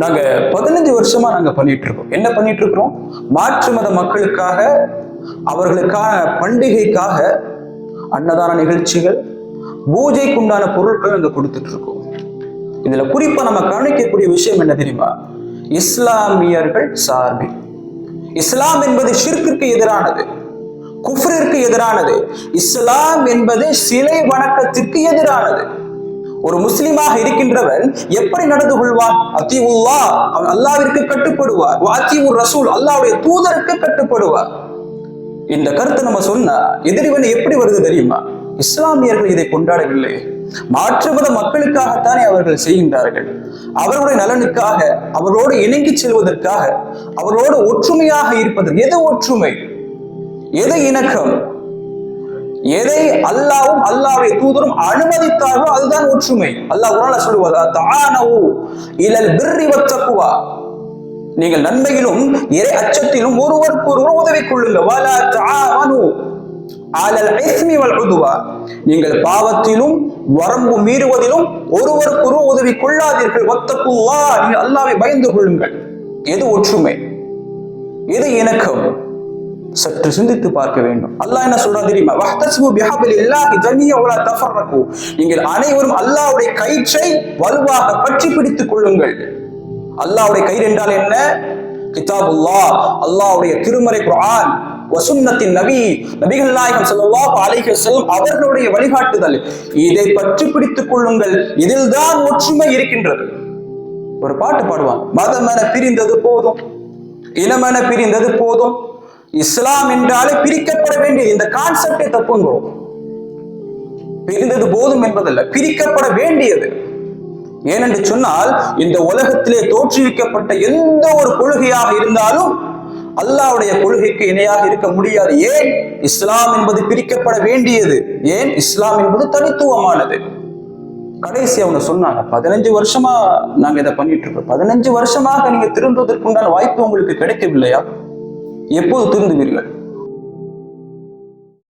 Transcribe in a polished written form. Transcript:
நாங்க 15 வருஷமா நாங்க பண்ணிட்டு இருக்கோம். என்ன பண்ணிட்டு இருக்கிறோம்? மாற்று மத மக்களுக்காக, அவர்களுக்கான பண்டிகைக்காக அன்னதான நிகழ்ச்சிகள், பூஜைக்கு உண்டான பொருட்களை நாங்க கொடுத்துட்டு இருக்கோம். இதுல குறிப்பா நம்ம கவனிக்கக்கூடிய விஷயம் என்ன தெரியுமா? இஸ்லாமியர்கள் சார்பில் இஸ்லாம் என்பது ஷிர்கிற்கு எதிரானது, குஃப்ரிற்கு எதிரானது. இஸ்லாம் என்பது சிலை வணக்கத்திற்கு எதிரானது. ஒரு முஸ்லிமாக இருக்கின்றவன் எப்படி நடந்து கொள்வான்? அத்தீஉல்லாஹ், அவன் அல்லாஹ்விற்கு கட்டுப்படுவார். வஅத்தீஉர் ரசூல், அல்லாஹ்வுடைய தூதருக்கு கட்டுப்படுவார். இந்த கருத்தை நம்ம சொன்னா எதிரிவன் எப்படி வருது தெரியுமா? இஸ்லாமியர்கள் இதை கொண்டாடவில்லை, மாற்று மத மக்களுக்காகத்தானே அவர்கள் செய்கின்றார்கள். அவர்களுடைய நலனுக்காக, அவரோடு இணங்கி செல்வதற்காக, அவரோடு ஒற்றுமையாக இருப்பதற்கு. எது ஒற்றுமை? எது இணக்கம்? எதை அல்லாஹ்வும் அல்லாஹ்வுடைய தூதரும் அனுமதித்தார்களோ அதுதான் ஒற்றுமை. அல்லாஹ் குர்ஆன்ல சொல்லுவார், தஆனவு இலல் பிர்ரி வத்தக்வா, நீங்கள் நன்மையிலும் இறை அச்சத்திலும் ஒருவருக்கு ஒருவர் உதவி கொள்ளுங்கள். வலா தஆவனு அலல் இஸ்மி வல் உதுவா, நீங்கள் பாவத்திலும் வரம்பு மீறுவதிலும் ஒருவருக்கு ஒருவர் உதவி கொள்ளாதீர்கள். வத்தக்குல்லாஹ், நீங்கள் அல்லாஹ்வை பயந்து கொள்ளுங்கள். எது ஒற்றுமை? எது இணக்கம்? சற்று சிந்தித்து பார்க்க வேண்டும். அல்லாஹ் என்ன சொல்றான் தெரியுமா? வஹ்தஸ்பு பிஹப்லில்லாஹி ஜமீஅ வலா தஃபர்ரகு, நீங்கள் அனைவரும் அல்லாஹ்வுடைய கயிற்றை வலுவாக பற்றி பிடித்துக் கொள்ளுங்கள். அல்லாஹ்வுடைய கயிறு என்றால் என்ன? கிதாபுல்லாஹ், அல்லாஹ்வுடைய திருமறை குர்ஆன், வசுன்னத்தின் நபி, நபிகள் நாயகம் ஸல்லல்லாஹு அலைஹி வஸல்லம் அவர்களுடைய வழிகாட்டுதல். இதை பற்றி பிடித்துக் கொள்ளுங்கள். இதில் தான் ஒற்றுமை இருக்கின்றது. ஒரு பாட்டு பாடுவாங்க, மதமென பிரிந்தது போதும், இனமென பிரிந்தது போதும், இஸ்லாம் என்றாலே பிரிக்கப்பட வேண்டியது. இந்த கான்செப்டே தப்புங்கிறோம். பிரிந்தது போதும் என்பதல்ல, பிரிக்கப்பட வேண்டியது. ஏனென்று சொன்னால், இந்த உலகத்திலே தோற்றுவிக்கப்பட்ட எந்த ஒரு கொள்கையாக இருந்தாலும் அல்லாஹ்வுடைய கொள்கைக்கு இணையாக இருக்க முடியாது. ஏன்? இஸ்லாம் என்பது பிரிக்கப்பட வேண்டியது. ஏன்? இஸ்லாம் என்பது தனித்துவமானது. கடைசி அவங்க சொன்னாங்க, 15 வருஷமா நாங்க இதை பண்ணிட்டு இருக்கோம். 15 வருஷமாக நீங்க திருந்துவதற்குண்டான வாய்ப்பு உங்களுக்கு கிடைக்கவில்லையா? எப்போது திருந்துவீர்கள்?